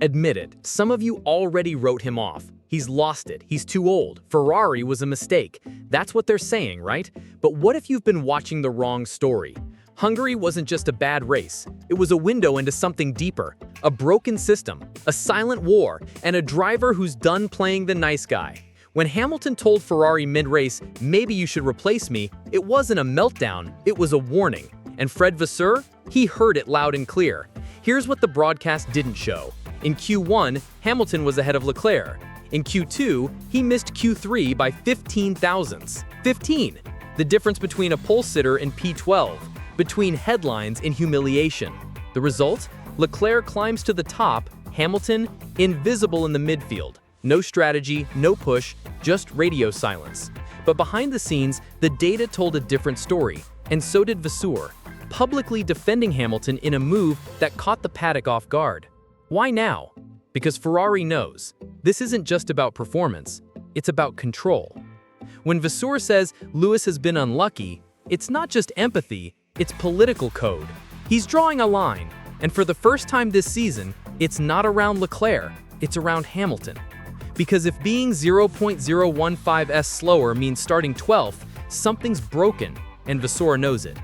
Admit it, some of you already wrote him off. He's lost it, he's too old, Ferrari was a mistake. That's what they're saying, right? But what if you've been watching the wrong story? Hungary wasn't just a bad race, it was a window into something deeper. A broken system, a silent war, and a driver who's done playing the nice guy. When Hamilton told Ferrari mid-race, maybe you should replace me, it wasn't a meltdown, it was a warning. And Fred Vasseur? He heard it loud and clear. Here's what the broadcast didn't show. In Q1, Hamilton was ahead of Leclerc. In Q2, he missed Q3 by 15 thousandths. 15! The difference between a pole sitter and P12. Between headlines and humiliation. The result? Leclerc climbs to the top, Hamilton invisible in the midfield. No strategy, no push, just radio silence. But behind the scenes, the data told a different story, and so did Vasseur, publicly defending Hamilton in a move that caught the paddock off guard. Why now? Because Ferrari knows, this isn't just about performance, it's about control. When Vasseur says Lewis has been unlucky, it's not just empathy, it's political code. He's drawing a line, and for the first time this season, it's not around Leclerc, it's around Hamilton. Because if being 0.015s slower means starting 12th, something's broken, and Vasseur knows it.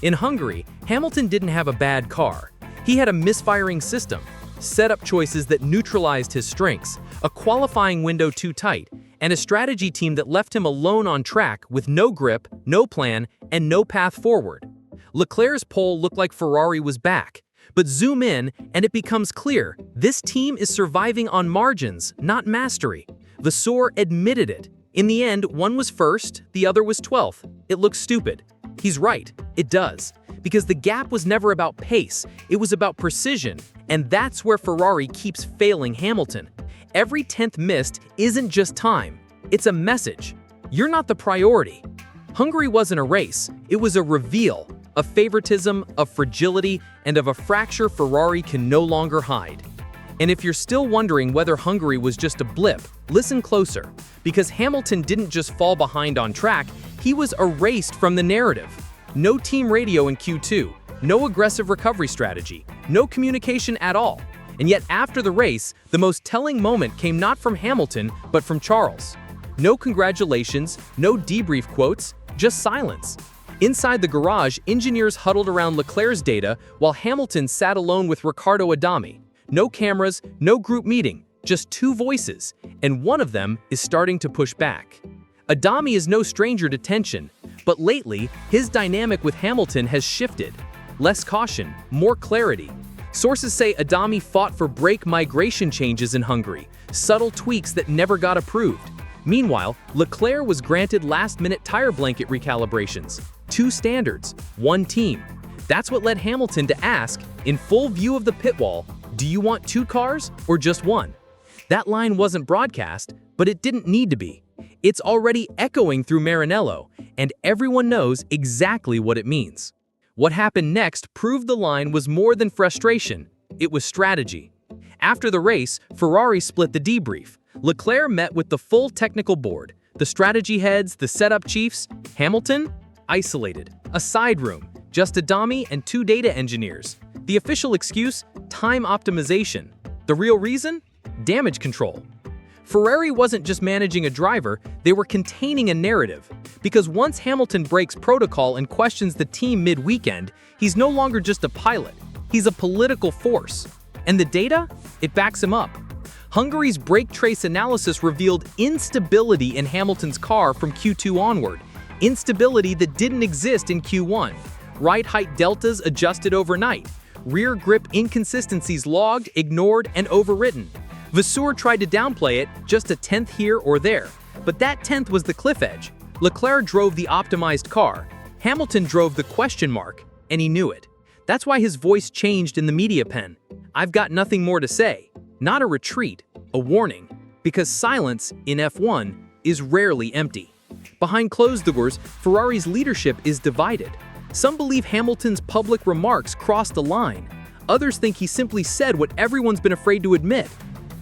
In Hungary, Hamilton didn't have a bad car. He had a misfiring system, setup choices that neutralized his strengths, a qualifying window too tight, and a strategy team that left him alone on track with no grip, no plan, and no path forward. Leclerc's pole looked like Ferrari was back, but zoom in and it becomes clear, this team is surviving on margins, not mastery. Vasseur admitted it. In the end, one was first, the other was 12th. It looks stupid. He's right, it does. Because the gap was never about pace, it was about precision, and that's where Ferrari keeps failing Hamilton. Every 10th missed isn't just time, it's a message. You're not the priority. Hungary wasn't a race, it was a reveal, of favoritism, of fragility, and of a fracture Ferrari can no longer hide. And if you're still wondering whether Hungary was just a blip, listen closer, because Hamilton didn't just fall behind on track, he was erased from the narrative. No team radio in Q2, no aggressive recovery strategy, no communication at all. And yet after the race, the most telling moment came not from Hamilton, but from Charles. No congratulations, no debrief quotes, just silence. Inside the garage, engineers huddled around Leclerc's data while Hamilton sat alone with Riccardo Adami. No cameras, no group meeting, just two voices, and one of them is starting to push back. Adami is no stranger to tension, but lately, his dynamic with Hamilton has shifted. Less caution, more clarity. Sources say Adami fought for brake migration changes in Hungary, subtle tweaks that never got approved. Meanwhile, Leclerc was granted last-minute tire blanket recalibrations. Two standards, one team. That's what led Hamilton to ask, in full view of the pit wall, do you want two cars or just one? That line wasn't broadcast, but it didn't need to be. It's already echoing through Maranello, and everyone knows exactly what it means. What happened next proved the line was more than frustration, it was strategy. After the race, Ferrari split the debrief. Leclerc met with the full technical board, the strategy heads, the setup chiefs. Hamilton? Isolated. A side room, just Adami and two data engineers. The official excuse? Time optimization. The real reason? Damage control. Ferrari wasn't just managing a driver, they were containing a narrative. Because once Hamilton breaks protocol and questions the team mid-weekend, he's no longer just a pilot, he's a political force. And the data? It backs him up. Hungary's brake trace analysis revealed instability in Hamilton's car from Q2 onward, instability that didn't exist in Q1. Ride height deltas adjusted overnight, rear grip inconsistencies logged, ignored, and overwritten. Vasseur tried to downplay it, just a 10th here or there, but that 10th was the cliff edge. Leclerc drove the optimized car, Hamilton drove the question mark, and he knew it. That's why his voice changed in the media pen. I've got nothing more to say. Not a retreat, a warning, because silence in F1 is rarely empty. Behind closed doors, Ferrari's leadership is divided. Some believe Hamilton's public remarks crossed the line. Others think he simply said what everyone's been afraid to admit.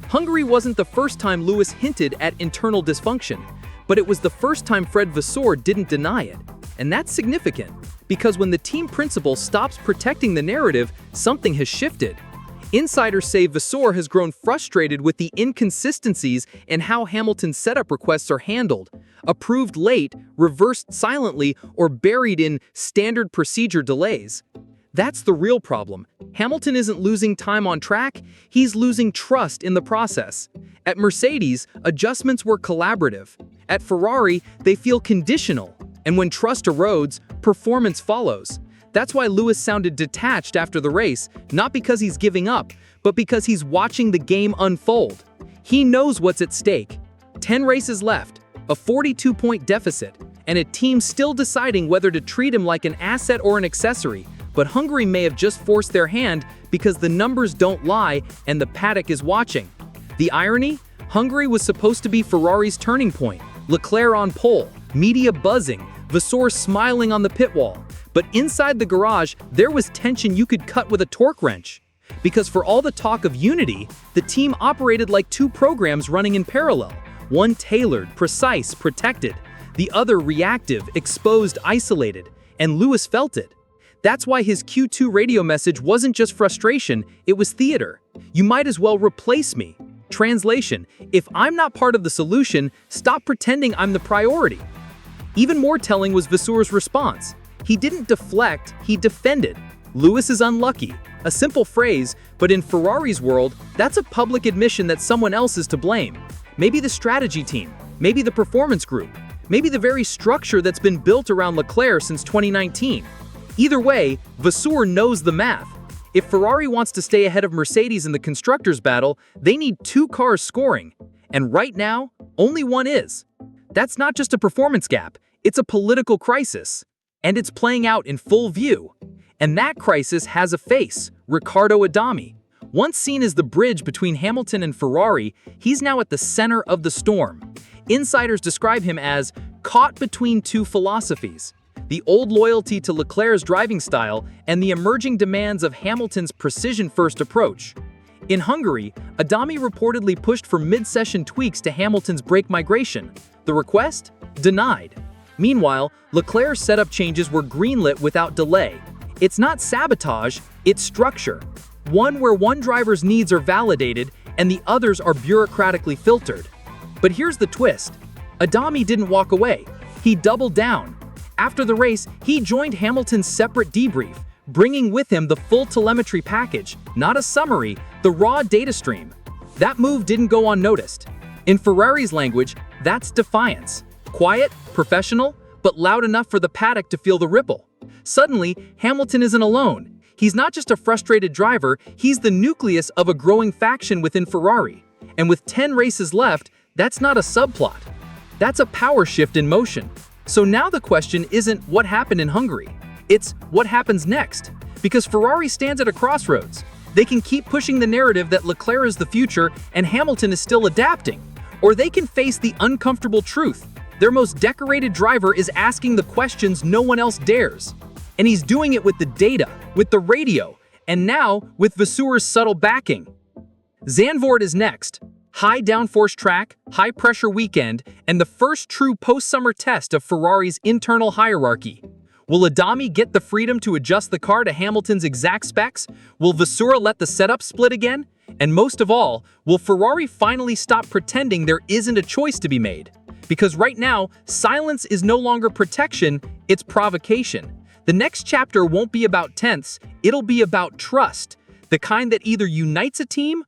Hungary wasn't the first time Lewis hinted at internal dysfunction, but it was the first time Fred Vasseur didn't deny it. And that's significant, because when the team principal stops protecting the narrative, something has shifted. Insiders say Vasseur has grown frustrated with the inconsistencies in how Hamilton's setup requests are handled, approved late, reversed silently, or buried in standard procedure delays. That's the real problem. Hamilton isn't losing time on track, he's losing trust in the process. At Mercedes, adjustments were collaborative. At Ferrari, they feel conditional. And when trust erodes, performance follows. That's why Lewis sounded detached after the race, not because he's giving up, but because he's watching the game unfold. He knows what's at stake. 10 races left, a 42-point deficit, and a team still deciding whether to treat him like an asset or an accessory. But Hungary may have just forced their hand because the numbers don't lie and the paddock is watching. The irony? Hungary was supposed to be Ferrari's turning point. Leclerc on pole, media buzzing, Vasseur smiling on the pit wall. But inside the garage, there was tension you could cut with a torque wrench. Because for all the talk of unity, the team operated like two programs running in parallel. One tailored, precise, protected. The other reactive, exposed, isolated. And Lewis felt it. That's why his Q2 radio message wasn't just frustration, it was theater. You might as well replace me. Translation: if I'm not part of the solution, stop pretending I'm the priority. Even more telling was Vasseur's response. He didn't deflect, he defended. Lewis is unlucky. A simple phrase, but in Ferrari's world, that's a public admission that someone else is to blame. Maybe the strategy team, maybe the performance group, maybe the very structure that's been built around Leclerc since 2019. Either way, Vasseur knows the math. If Ferrari wants to stay ahead of Mercedes in the constructors' battle, they need two cars scoring. And right now, only one is. That's not just a performance gap, it's a political crisis. And it's playing out in full view. And that crisis has a face, Riccardo Adami. Once seen as the bridge between Hamilton and Ferrari, he's now at the center of the storm. Insiders describe him as caught between two philosophies: the old loyalty to Leclerc's driving style and the emerging demands of Hamilton's precision-first approach. In Hungary, Adami reportedly pushed for mid-session tweaks to Hamilton's brake migration. The request? Denied. Meanwhile, Leclerc's setup changes were greenlit without delay. It's not sabotage, it's structure. One where one driver's needs are validated and the others are bureaucratically filtered. But here's the twist. Adami didn't walk away. He doubled down. After the race, he joined Hamilton's separate debrief, bringing with him the full telemetry package, not a summary, the raw data stream. That move didn't go unnoticed. In Ferrari's language, that's defiance. Quiet, professional, but loud enough for the paddock to feel the ripple. Suddenly, Hamilton isn't alone. He's not just a frustrated driver, he's the nucleus of a growing faction within Ferrari. And with 10 races left, that's not a subplot. That's a power shift in motion. So now the question isn't what happened in Hungary. It's what happens next. Because Ferrari stands at a crossroads. They can keep pushing the narrative that Leclerc is the future and Hamilton is still adapting. Or they can face the uncomfortable truth. Their most decorated driver is asking the questions no one else dares. And he's doing it with the data, with the radio, and now with Vasseur's subtle backing. Zandvoort is next. High downforce track, high pressure weekend, and the first true post-summer test of Ferrari's internal hierarchy. Will Adami get the freedom to adjust the car to Hamilton's exact specs? Will Vasseur let the setup split again? And most of all, will Ferrari finally stop pretending there isn't a choice to be made? Because right now, silence is no longer protection, it's provocation. The next chapter won't be about tenths, it'll be about trust. The kind that either unites a team